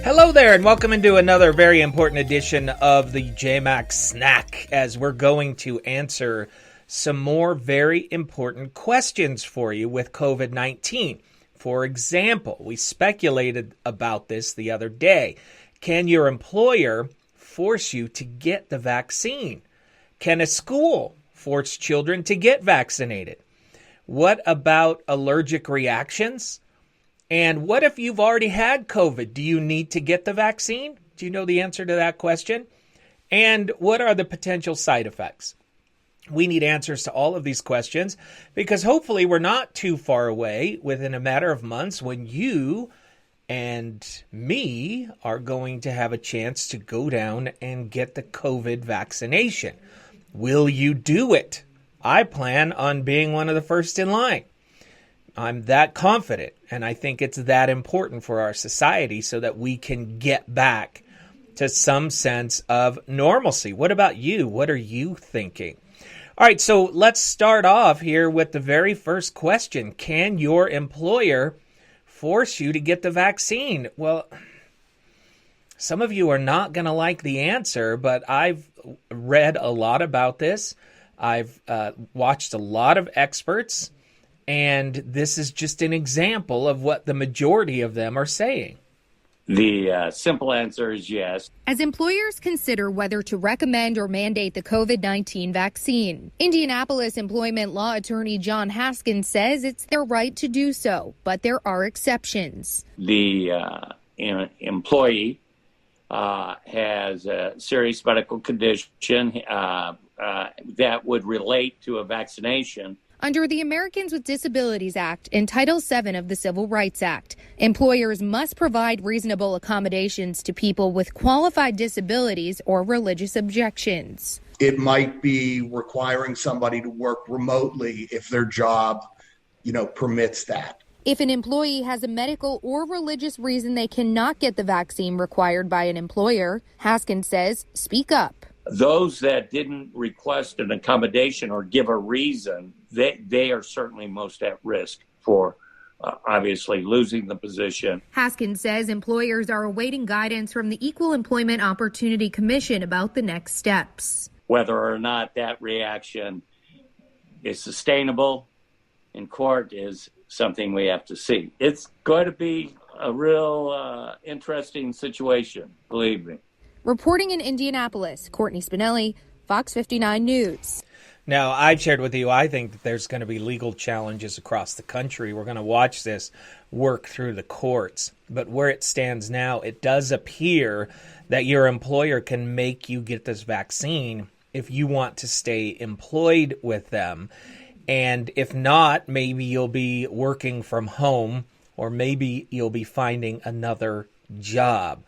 Hello there, and welcome into another very important edition of the JayMac Snack, as we're going to answer some more very important questions for you with COVID-19. For example, we speculated about this the other day. Can your employer force you to get the vaccine? Can a school force children to get vaccinated? What about allergic reactions? And what if you've already had COVID? Do you need to get the vaccine? Do you know the answer to that question? And what are the potential side effects? We need answers to all of these questions because hopefully we're not too far away within a matter of months when you and me are going to have a chance to go down and get the COVID vaccination. Will you do it? I plan on being one of the first in line. I'm that confident, and I think it's that important for our society so that we can get back to some sense of normalcy. What about you? What are you thinking? All right, so let's start off here with the very first question. Can your employer force you to get the vaccine? Well, some of you are not going to like the answer, but I've read a lot about this. I've watched a lot of experts. And this is just an example of what the majority of them are saying. The simple answer is yes. As employers consider whether to recommend or mandate the COVID-19 vaccine, Indianapolis employment law attorney John Haskins says it's their right to do so, but there are exceptions. The employee has a serious medical condition that would relate to a vaccination. Under the Americans with Disabilities Act and Title VII of the Civil Rights Act, employers must provide reasonable accommodations to people with qualified disabilities or religious objections. It might be requiring somebody to work remotely if their job, permits that. If an employee has a medical or religious reason they cannot get the vaccine required by an employer, Haskins says, speak up. Those that didn't request an accommodation or give a reason, they are certainly most at risk for obviously losing the position. Haskins says employers are awaiting guidance from the Equal Employment Opportunity Commission about the next steps. Whether or not that reaction is sustainable in court is something we have to see. It's going to be a real interesting situation, believe me. Reporting in Indianapolis, Courtney Spinelli, Fox 59 News. Now, I've shared with you, I think that there's going to be legal challenges across the country. We're going to watch this work through the courts. But where it stands now, it does appear that your employer can make you get this vaccine if you want to stay employed with them. And if not, maybe you'll be working from home, or maybe you'll be finding another job.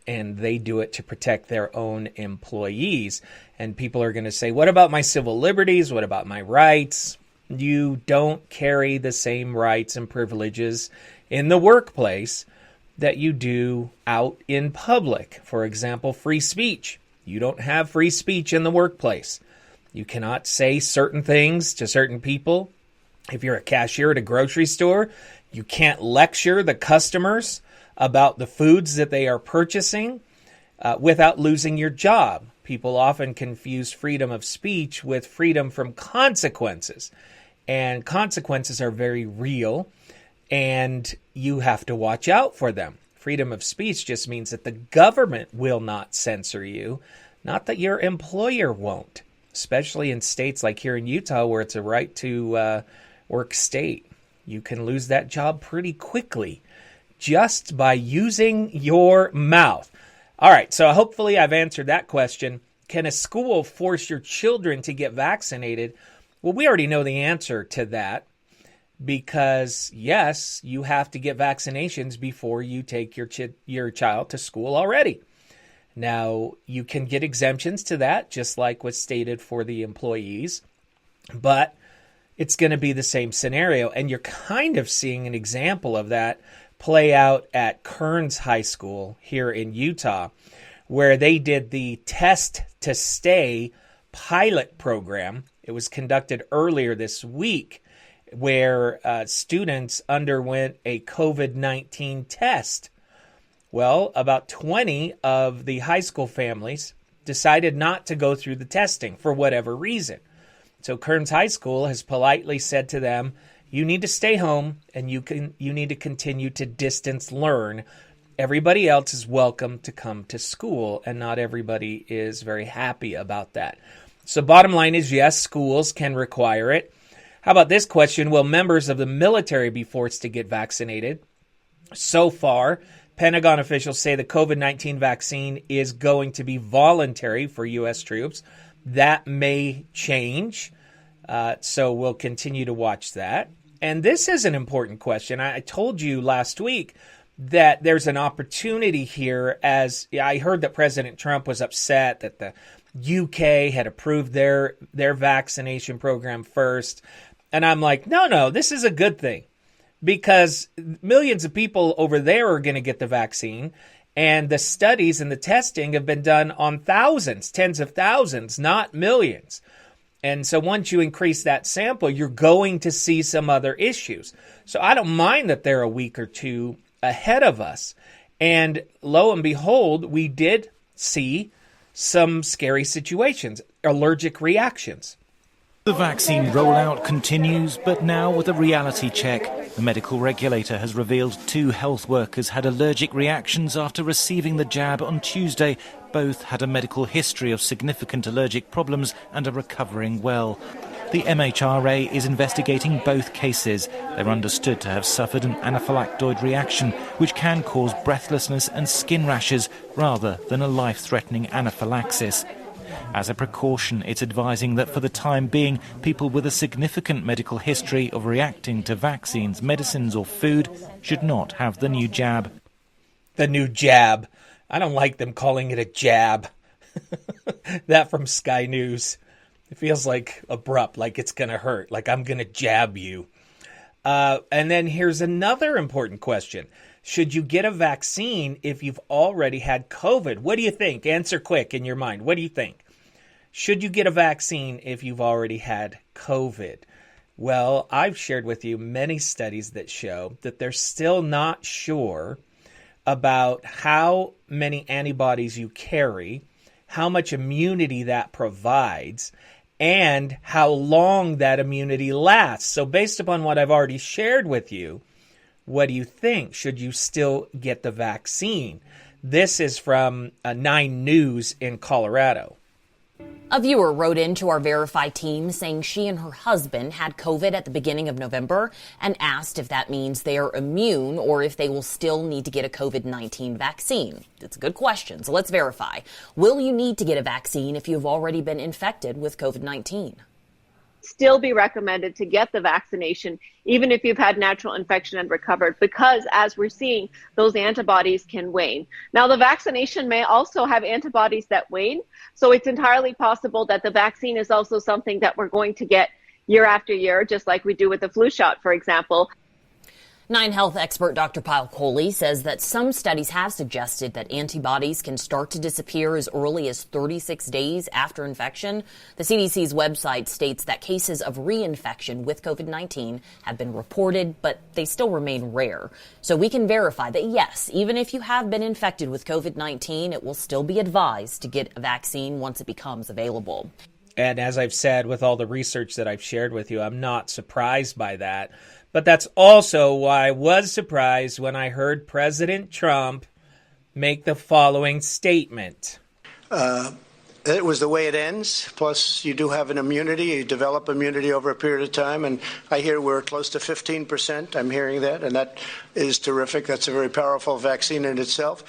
And they do it to protect their own employees. And people are going to say, what about my civil liberties? What about my rights? You don't carry the same rights and privileges in the workplace that you do out in public. For example, free speech. You don't have free speech in the workplace. You cannot say certain things to certain people. If you're a cashier at a grocery store, you can't lecture the customers about the foods that they are purchasing without losing your job. People often confuse freedom of speech with freedom from consequences. And consequences are very real, and you have to watch out for them. Freedom of speech just means that the government will not censor you, not that your employer won't, especially in states like here in Utah where it's a right to work state. You can lose that job pretty quickly just by using your mouth. All right, so hopefully I've answered that question. Can a school force your children to get vaccinated? Well, we already know the answer to that because, yes, you have to get vaccinations before you take your child to school already. Now, you can get exemptions to that, just like was stated for the employees, but it's going to be the same scenario. And you're kind of seeing an example of that play out at Kearns High School here in Utah, where they did the Test to Stay pilot program. It was conducted earlier this week, where students underwent a COVID-19 test. Well, about 20 of the high school families decided not to go through the testing for whatever reason. So Kearns High School has politely said to them, you need to stay home and you need to continue to distance learn. Everybody else is welcome to come to school, and not everybody is very happy about that. So bottom line is, yes, schools can require it. How about this question? Will members of the military be forced to get vaccinated? So far, Pentagon officials say the COVID-19 vaccine is going to be voluntary for U.S. troops. That may change, so we'll continue to watch that. And this is an important question. I told you last week that there's an opportunity here, as I heard that President Trump was upset that the UK had approved their vaccination program first. And I'm like, no, this is a good thing, because millions of people over there are going to get the vaccine. And the studies and the testing have been done on thousands, tens of thousands, not millions. And so once you increase that sample, you're going to see some other issues. So I don't mind that they're a week or two ahead of us. And lo and behold, we did see some scary situations, allergic reactions. The vaccine rollout continues, but now with a reality check. The medical regulator has revealed 2 health workers had allergic reactions after receiving the jab on Tuesday. Both had a medical history of significant allergic problems and are recovering well. The MHRA is investigating both cases. They're understood to have suffered an anaphylactoid reaction, which can cause breathlessness and skin rashes rather than a life-threatening anaphylaxis. As a precaution, it's advising that for the time being, people with a significant medical history of reacting to vaccines, medicines or food should not have the new jab. The new jab. I don't like them calling it a jab. That from Sky News. It feels like abrupt, like it's going to hurt, like I'm going to jab you. And then here's another important question. Should you get a vaccine if you've already had COVID? What do you think? Answer quick in your mind. What do you think? Should you get a vaccine if you've already had COVID? Well, I've shared with you many studies that show that they're still not sure about how many antibodies you carry, how much immunity that provides, and how long that immunity lasts. So based upon what I've already shared with you, what do you think? Should you still get the vaccine? This is from 9 News in Colorado. A viewer wrote into our Verify team saying she and her husband had COVID at the beginning of November and asked if that means they are immune or if they will still need to get a COVID-19 vaccine. It's a good question, so let's verify. Will you need to get a vaccine if you've already been infected with COVID-19? Still be recommended to get the vaccination, even if you've had natural infection and recovered, because as we're seeing, those antibodies can wane. Now, the vaccination may also have antibodies that wane, so it's entirely possible that the vaccine is also something that we're going to get year after year, just like we do with the flu shot, for example. 9 Health expert Dr. Pyle Coley says that some studies have suggested that antibodies can start to disappear as early as 36 days after infection. The CDC's website states that cases of reinfection with COVID-19 have been reported, but they still remain rare. So we can verify that, yes, even if you have been infected with COVID-19, it will still be advised to get a vaccine once it becomes available. And as I've said, with all the research that I've shared with you, I'm not surprised by that. But that's also why I was surprised when I heard President Trump make the following statement. It was the way it ends. Plus, you do have an immunity. You develop immunity over a period of time. And I hear we're close to 15%. I'm hearing that. And that is terrific. That's a very powerful vaccine in itself.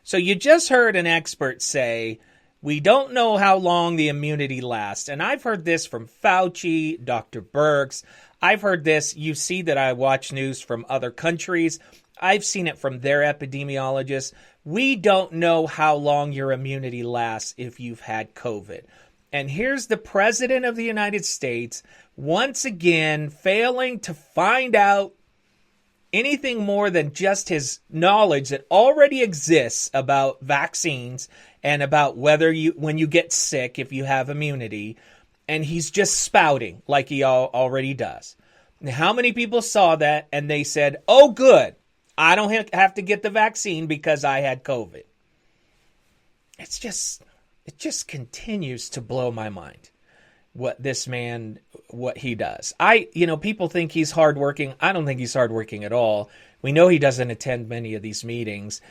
So you just heard an expert say, we don't know how long the immunity lasts. And I've heard this from Fauci, Dr. Birx. I've heard this. You see that I watch news from other countries. I've seen it from their epidemiologists. We don't know how long your immunity lasts if you've had COVID. And here's the President of the United States once again failing to find out anything more than just his knowledge that already exists about vaccines and about whether when you get sick, if you have immunity. And he's just spouting like he already does. Now, how many people saw that and they said, oh, good, I don't have to get the vaccine because I had COVID. It just continues to blow my mind what this man, what he does. People think he's hardworking. I don't think he's hardworking at all. We know he doesn't attend many of these meetings.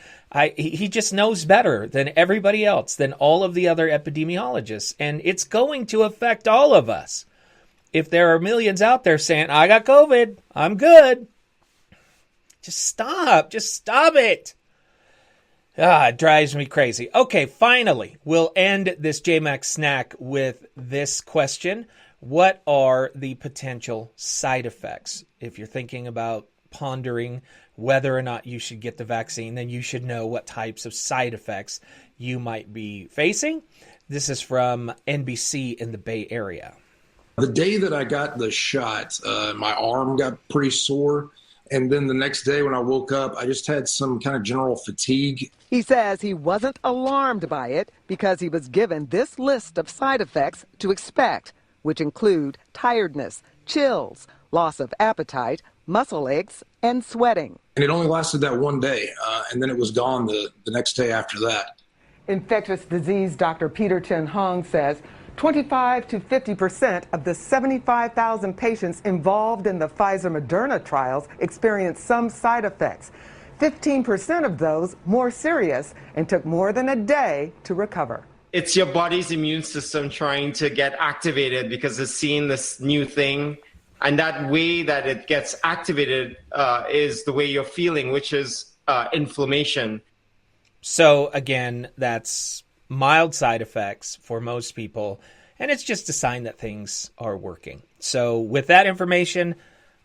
He just knows better than everybody else, than all of the other epidemiologists. And it's going to affect all of us. If there are millions out there saying, I got COVID, I'm good. Just stop it. It drives me crazy. Okay, finally, we'll end this JayMac Snack with this question. What are the potential side effects? If you're thinking about pondering whether or not you should get the vaccine, then you should know what types of side effects you might be facing. This is from NBC in the Bay Area. The day that I got the shot, my arm got pretty sore. And then the next day when I woke up, I just had some kind of general fatigue. He says he wasn't alarmed by it because he was given this list of side effects to expect, which include tiredness, chills, loss of appetite, muscle aches, and sweating. And it only lasted that one day, and then it was gone the next day after that. Infectious disease Dr. Peter Chin Hong says 25 to 50% of the 75,000 patients involved in the Pfizer-Moderna trials experienced some side effects. 15% of those more serious and took more than a day to recover. It's your body's immune system trying to get activated because it's seeing this new thing. And that way that it gets activated is the way you're feeling, which is inflammation. So again, that's mild side effects for most people, and it's just a sign that things are working. So with that information,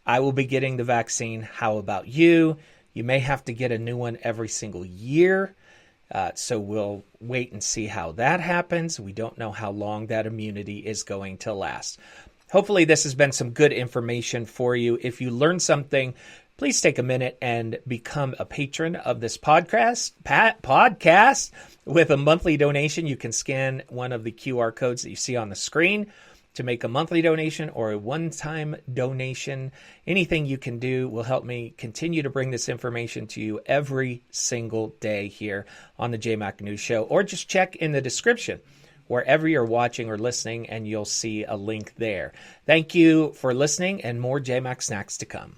I will be getting the vaccine. How about you? You may have to get a new one every single year. So we'll wait and see how that happens. We don't know how long that immunity is going to last. Hopefully this has been some good information for you. If you learned something, please take a minute and become a patron of this podcast with a monthly donation. You can scan one of the QR codes that you see on the screen to make a monthly donation or a one-time donation. Anything you can do will help me continue to bring this information to you every single day here on the JayMac News Show. Or just check in the description wherever you're watching or listening, and you'll see a link there. Thank you for listening, and more JayMac Snacks to come.